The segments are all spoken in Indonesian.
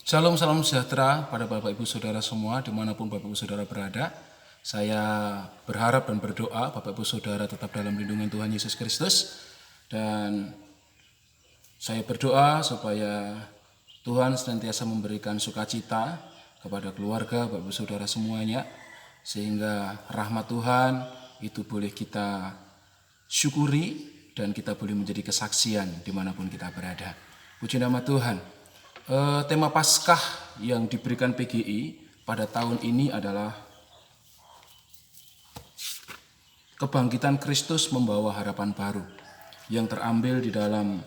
Shalom, salam sejahtera pada Bapak Ibu Saudara semua dimanapun Bapak Ibu Saudara berada. Saya berharap dan berdoa Bapak Ibu Saudara tetap dalam lindungan Tuhan Yesus Kristus. Dan saya berdoa supaya Tuhan senantiasa memberikan sukacita kepada keluarga Bapak Ibu Saudara semuanya. Sehingga rahmat Tuhan itu boleh kita syukuri dan kita boleh menjadi kesaksian dimanapun kita berada. Puji nama Tuhan. Tema Paskah yang diberikan PGI pada tahun ini adalah Kebangkitan Kristus Membawa Harapan Baru, yang terambil di dalam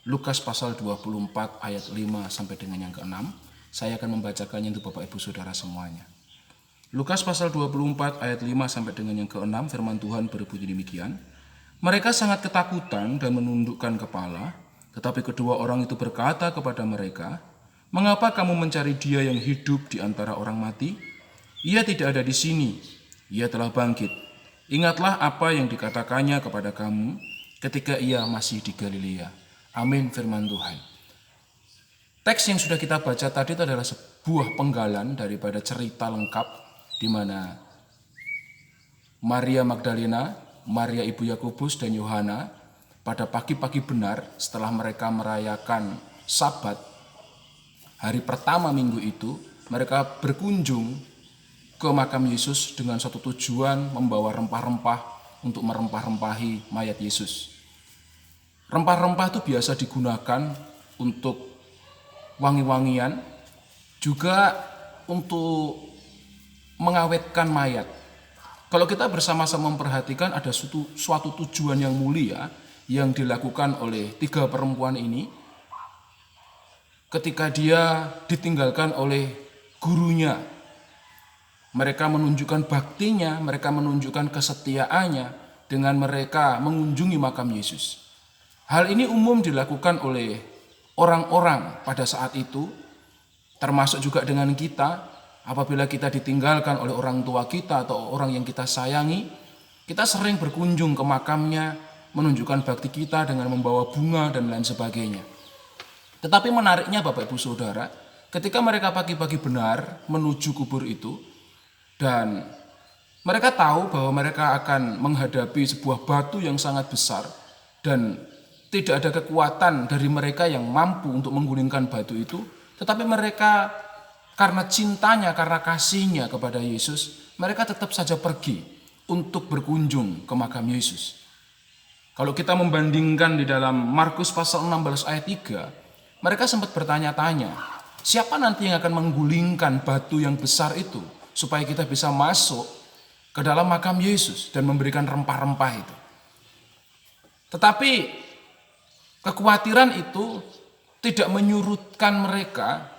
Lukas pasal 24 ayat 5 sampai dengan yang ke-6. Saya akan membacakannya untuk Bapak Ibu Saudara semuanya. Lukas pasal 24 ayat 5 sampai dengan yang ke-6, firman Tuhan berbunyi demikian. Mereka sangat ketakutan dan menundukkan kepala. Tetapi kedua orang itu berkata kepada mereka, "Mengapa kamu mencari Dia yang hidup di antara orang mati? Ia tidak ada di sini, Ia telah bangkit. Ingatlah apa yang dikatakannya kepada kamu ketika Ia masih di Galilea." Amin, firman Tuhan. Teks yang sudah kita baca tadi itu adalah sebuah penggalan daripada cerita lengkap di mana Maria Magdalena, Maria ibu Yakobus dan Yohana pada pagi-pagi benar setelah mereka merayakan Sabat, hari pertama minggu itu, mereka berkunjung ke makam Yesus dengan satu tujuan membawa rempah-rempah untuk merempah-rempahi mayat Yesus. Rempah-rempah itu biasa digunakan untuk wangi-wangian, juga untuk mengawetkan mayat. Kalau kita bersama-sama memperhatikan ada suatu tujuan yang mulia yang dilakukan oleh tiga perempuan ini ketika dia ditinggalkan oleh gurunya. Mereka menunjukkan baktinya, mereka menunjukkan kesetiaannya dengan mereka mengunjungi makam Yesus. Hal ini umum dilakukan oleh orang-orang pada saat itu, termasuk juga dengan kita. Apabila kita ditinggalkan oleh orang tua kita atau orang yang kita sayangi, kita sering berkunjung ke makamnya, menunjukkan bakti kita dengan membawa bunga dan lain sebagainya. Tetapi menariknya Bapak Ibu Saudara, ketika mereka pagi-pagi benar menuju kubur itu, dan mereka tahu bahwa mereka akan menghadapi sebuah batu yang sangat besar, dan tidak ada kekuatan dari mereka yang mampu untuk menggulingkan batu itu, tetapi mereka karena cintanya, karena kasihnya kepada Yesus, mereka tetap saja pergi untuk berkunjung ke makam Yesus. Kalau kita membandingkan di dalam Markus pasal 16 ayat 3, mereka sempat bertanya-tanya, siapa nanti yang akan menggulingkan batu yang besar itu supaya kita bisa masuk ke dalam makam Yesus dan memberikan rempah-rempah itu. Tetapi kekhawatiran itu tidak menyurutkan mereka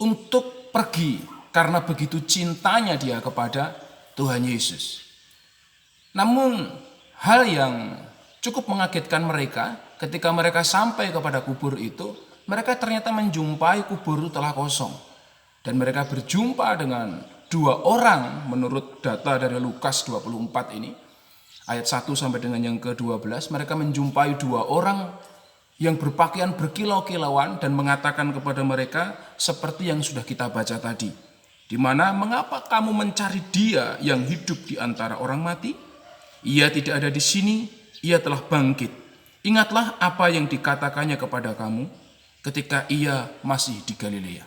untuk pergi karena begitu cintanya dia kepada Tuhan Yesus. Namun hal yang cukup mengagetkan mereka ketika mereka sampai kepada kubur itu, mereka ternyata menjumpai kubur itu telah kosong. Dan mereka berjumpa dengan dua orang menurut data dari Lukas 24 ini, ayat 1 sampai dengan yang ke-12, mereka menjumpai dua orang yang berpakaian berkilau-kilauan dan mengatakan kepada mereka seperti yang sudah kita baca tadi, di mana mengapa kamu mencari Dia yang hidup di antara orang mati? Ia tidak ada di sini, Ia telah bangkit. Ingatlah apa yang dikatakannya kepada kamu ketika Ia masih di Galilea.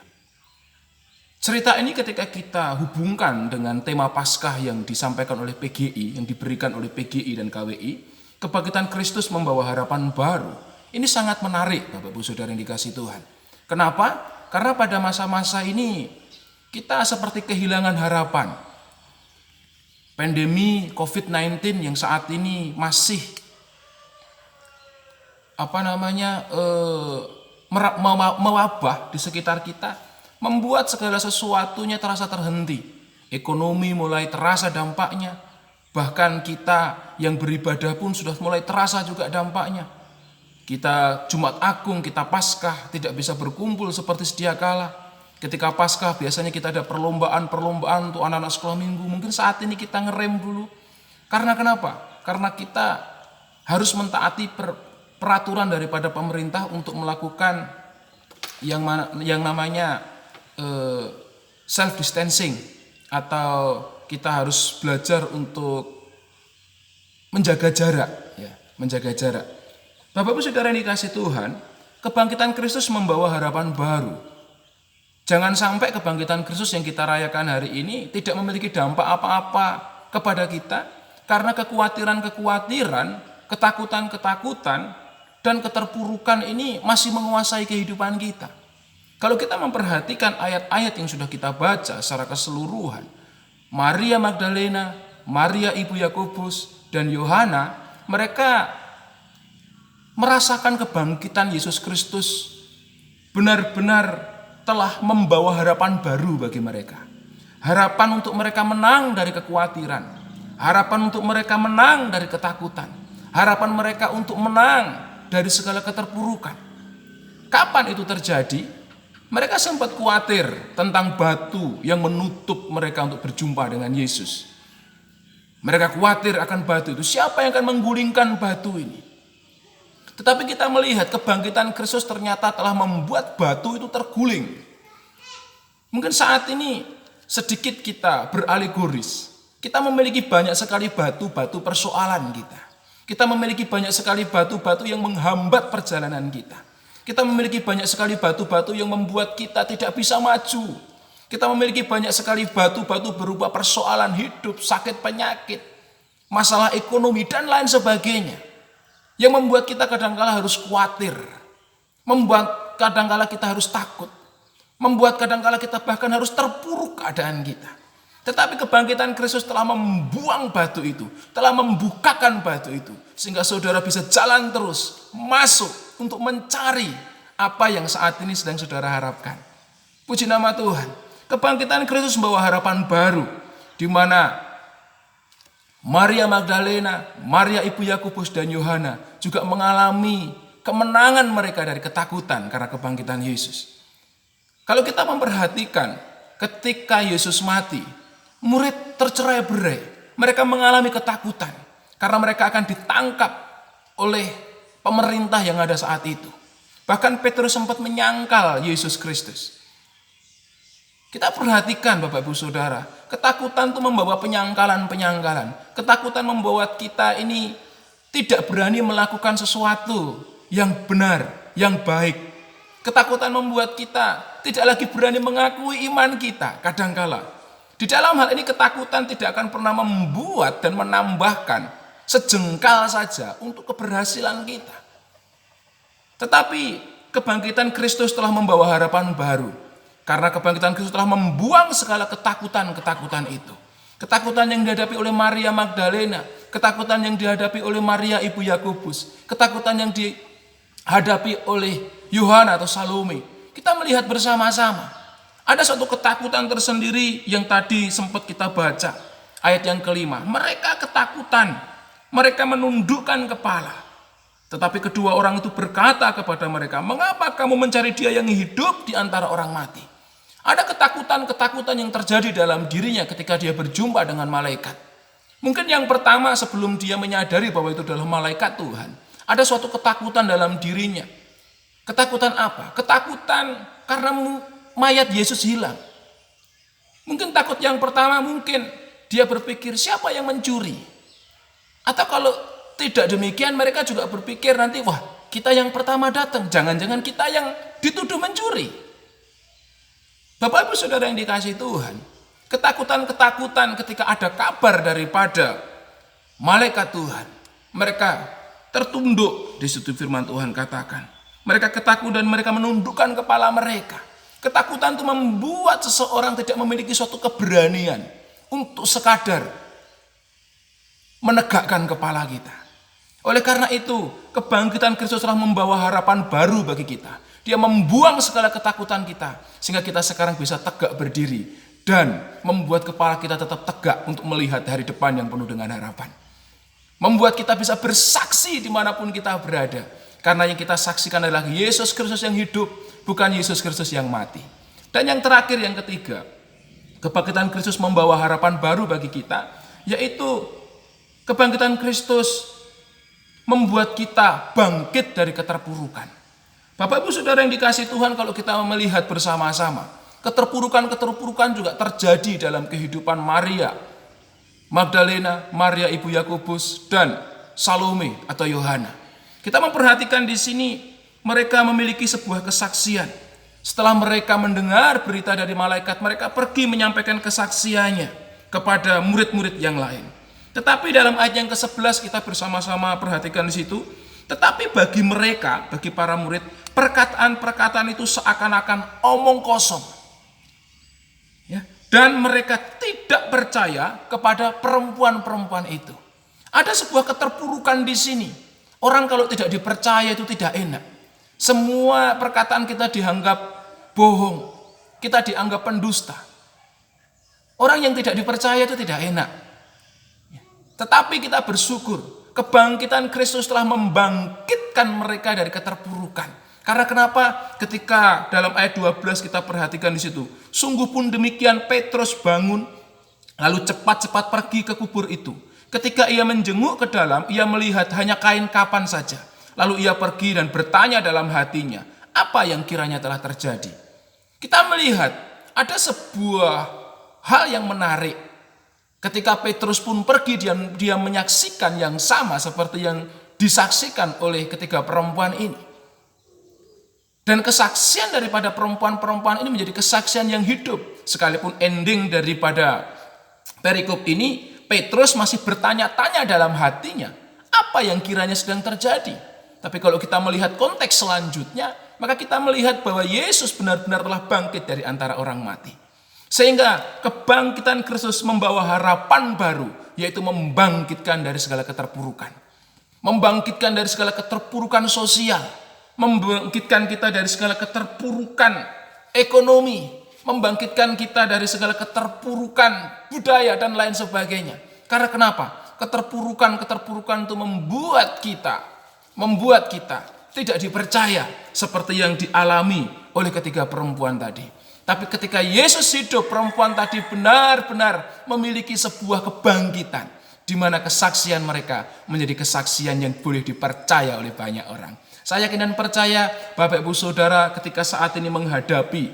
Cerita ini ketika kita hubungkan dengan tema Paskah yang disampaikan oleh PGI, yang diberikan oleh PGI dan KWI, Kebangkitan Kristus Membawa Harapan Baru. Ini sangat menarik Bapak Ibu Saudara yang dikasihi Tuhan. Kenapa? Karena pada masa-masa ini kita seperti kehilangan harapan. Pandemi COVID-19 yang saat ini masih mewabah di sekitar kita, membuat segala sesuatunya terasa terhenti. Ekonomi mulai terasa dampaknya, bahkan kita yang beribadah pun sudah mulai terasa juga dampaknya. Kita Jumat Agung, kita Paskah tidak bisa berkumpul seperti sedia kala. Ketika Paskah biasanya kita ada perlombaan untuk anak-anak sekolah minggu. Mungkin saat ini kita ngerem dulu. Karena kenapa? Karena kita harus mentaati peraturan daripada pemerintah untuk melakukan yang namanya self distancing, atau kita harus belajar untuk menjaga jarak, ya, menjaga jarak. Bapak Ibu Saudara yang dikasihi Tuhan, kebangkitan Kristus membawa harapan baru. Jangan sampai kebangkitan Kristus yang kita rayakan hari ini tidak memiliki dampak apa-apa kepada kita karena kekhawatiran-kekhawatiran, ketakutan-ketakutan, dan keterpurukan ini masih menguasai kehidupan kita. Kalau kita memperhatikan ayat-ayat yang sudah kita baca secara keseluruhan, Maria Magdalena, Maria ibu Yakobus, dan Yohana, mereka merasakan kebangkitan Yesus Kristus benar-benar telah membawa harapan baru bagi mereka. Harapan untuk mereka menang dari kekhawatiran, harapan untuk mereka menang dari ketakutan, harapan mereka untuk menang dari segala keterpurukan. Kapan itu terjadi? Mereka sempat khawatir tentang batu yang menutup mereka untuk berjumpa dengan Yesus. Mereka khawatir akan batu itu. Siapa yang akan menggulingkan batu ini? Tetapi kita melihat kebangkitan Kristus ternyata telah membuat batu itu terguling. Mungkin saat ini sedikit kita beralegoris. Kita memiliki banyak sekali batu-batu persoalan kita. Kita memiliki banyak sekali batu-batu yang menghambat perjalanan kita. Kita memiliki banyak sekali batu-batu yang membuat kita tidak bisa maju. Kita memiliki banyak sekali batu-batu berupa persoalan hidup, sakit penyakit, masalah ekonomi, dan lain sebagainya. Yang membuat kita kadangkala harus khawatir, membuat kadangkala kita harus takut, membuat kadangkala kita bahkan harus terpuruk keadaan kita. Tetapi kebangkitan Kristus telah membuang batu itu, telah membukakan batu itu, sehingga saudara bisa jalan terus, masuk untuk mencari apa yang saat ini sedang saudara harapkan. Puji nama Tuhan. Kebangkitan Kristus membawa harapan baru, di mana Maria Magdalena, Maria ibu Yakobus, dan Yohana juga mengalami kemenangan mereka dari ketakutan karena kebangkitan Yesus. Kalau kita memperhatikan ketika Yesus mati, murid tercerai-berai. Mereka mengalami ketakutan karena mereka akan ditangkap oleh pemerintah yang ada saat itu. Bahkan Petrus sempat menyangkal Yesus Kristus. Kita perhatikan Bapak Ibu Saudara, ketakutan itu membawa penyangkalan-penyangkalan. Ketakutan membawa kita ini tidak berani melakukan sesuatu yang benar, yang baik. Ketakutan membuat kita tidak lagi berani mengakui iman kita kadangkala. Di dalam hal ini ketakutan tidak akan pernah membuat dan menambahkan sejengkal saja untuk keberhasilan kita. Tetapi kebangkitan Kristus telah membawa harapan baru. Karena kebangkitan Kristus telah membuang segala ketakutan-ketakutan itu. Ketakutan yang dihadapi oleh Maria Magdalena, ketakutan yang dihadapi oleh Maria ibu Yakobus, ketakutan yang dihadapi oleh Yohana atau Salome. Kita melihat bersama-sama. Ada suatu ketakutan tersendiri yang tadi sempat kita baca. Ayat yang kelima. Mereka ketakutan. Mereka menundukkan kepala. Tetapi kedua orang itu berkata kepada mereka, "Mengapa kamu mencari dia yang hidup di antara orang mati?" Ada ketakutan-ketakutan yang terjadi dalam dirinya ketika dia berjumpa dengan malaikat. Mungkin yang pertama sebelum dia menyadari bahwa itu adalah malaikat Tuhan, ada suatu ketakutan dalam dirinya. Ketakutan apa? Ketakutan karena mayat Yesus hilang. Mungkin takut yang pertama, mungkin dia berpikir siapa yang mencuri. Atau kalau tidak demikian mereka juga berpikir nanti, wah kita yang pertama datang, jangan-jangan kita yang dituduh mencuri. Bapak Ibu Saudara yang dikasihi Tuhan, ketakutan-ketakutan ketika ada kabar daripada malaikat Tuhan, mereka tertunduk. Di situ firman Tuhan katakan, mereka ketakutan dan mereka menundukkan kepala mereka. Ketakutan itu membuat seseorang tidak memiliki suatu keberanian untuk sekadar menegakkan kepala kita. Oleh karena itu, kebangkitan Kristus telah membawa harapan baru bagi kita. Dia membuang segala ketakutan kita, sehingga kita sekarang bisa tegak berdiri dan membuat kepala kita tetap tegak untuk melihat hari depan yang penuh dengan harapan. Membuat kita bisa bersaksi dimanapun kita berada. Karena yang kita saksikan adalah Yesus Kristus yang hidup, bukan Yesus Kristus yang mati. Dan yang terakhir, yang ketiga, kebangkitan Kristus membawa harapan baru bagi kita, yaitu kebangkitan Kristus membuat kita bangkit dari keterpurukan. Bapak Ibu Saudara yang dikasihi Tuhan, kalau kita melihat bersama-sama, keterpurukan-keterpurukan juga terjadi dalam kehidupan Maria Magdalena, Maria ibu Yakobus, dan Salome atau Yohana. Kita memperhatikan di sini mereka memiliki sebuah kesaksian. Setelah mereka mendengar berita dari malaikat, mereka pergi menyampaikan kesaksiannya kepada murid-murid yang lain. Tetapi dalam ayat yang ke-11 kita bersama-sama perhatikan di situ, tetapi bagi mereka, bagi para murid, perkataan-perkataan itu seakan-akan omong kosong. Ya, dan mereka tidak percaya kepada perempuan-perempuan itu. Ada sebuah keterpurukan di sini. Orang kalau tidak dipercaya itu tidak enak. Semua perkataan kita dianggap bohong. Kita dianggap pendusta. Orang yang tidak dipercaya itu tidak enak. Tetapi kita bersyukur. Kebangkitan Kristus telah membangkitkan mereka dari keterpurukan. Karena kenapa? Ketika dalam ayat 12 kita perhatikan di situ. Sungguh pun demikian Petrus bangun, lalu cepat-cepat pergi ke kubur itu. Ketika ia menjenguk ke dalam, ia melihat hanya kain kapan saja. Lalu ia pergi dan bertanya dalam hatinya, apa yang kiranya telah terjadi? Kita melihat ada sebuah hal yang menarik. Ketika Petrus pun pergi, dia menyaksikan yang sama seperti yang disaksikan oleh ketiga perempuan ini. Dan kesaksian daripada perempuan-perempuan ini menjadi kesaksian yang hidup. Sekalipun ending daripada perikop ini, Petrus masih bertanya-tanya dalam hatinya, apa yang kiranya sedang terjadi. Tapi kalau kita melihat konteks selanjutnya, maka kita melihat bahwa Yesus benar-benar telah bangkit dari antara orang mati. Sehingga kebangkitan Kristus membawa harapan baru, yaitu membangkitkan dari segala keterpurukan. Membangkitkan dari segala keterpurukan sosial. Membangkitkan kita dari segala keterpurukan ekonomi. Membangkitkan kita dari segala keterpurukan budaya dan lain sebagainya. Karena kenapa? Keterpurukan itu membuat kita tidak dipercaya seperti yang dialami oleh ketiga perempuan tadi. Tapi ketika Yesus hidup, perempuan tadi benar-benar memiliki sebuah kebangkitan, di mana kesaksian mereka menjadi kesaksian yang boleh dipercaya oleh banyak orang. Saya yakin dan percaya, Bapak Ibu Saudara, ketika saat ini menghadapi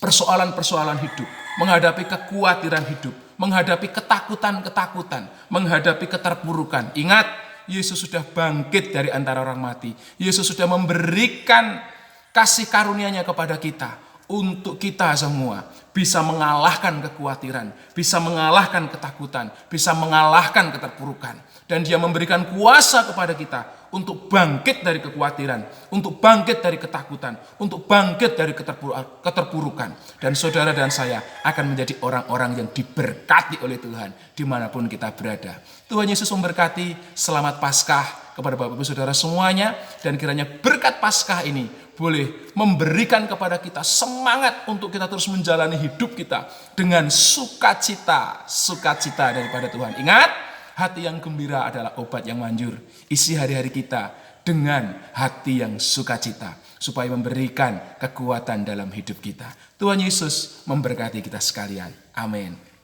persoalan-persoalan hidup, menghadapi kekhawatiran hidup, menghadapi ketakutan-ketakutan, menghadapi keterpurukan. Ingat, Yesus sudah bangkit dari antara orang mati. Yesus sudah memberikan kasih karunia-Nya kepada kita. Untuk kita semua bisa mengalahkan kekhawatiran, bisa mengalahkan ketakutan, bisa mengalahkan keterpurukan. Dan Dia memberikan kuasa kepada kita untuk bangkit dari kekhawatiran, untuk bangkit dari ketakutan, untuk bangkit dari keterpurukan. Dan saudara dan saya akan menjadi orang-orang yang diberkati oleh Tuhan dimanapun kita berada. Tuhan Yesus memberkati. Selamat Paskah kepada Bapak Ibu Saudara semuanya. Dan kiranya berkat Paskah ini boleh memberikan kepada kita semangat untuk kita terus menjalani hidup kita dengan sukacita daripada Tuhan. Ingat, hati yang gembira adalah obat yang manjur. Isi hari-hari kita dengan hati yang sukacita supaya memberikan kekuatan dalam hidup kita. Tuhan Yesus memberkati kita sekalian. Amin.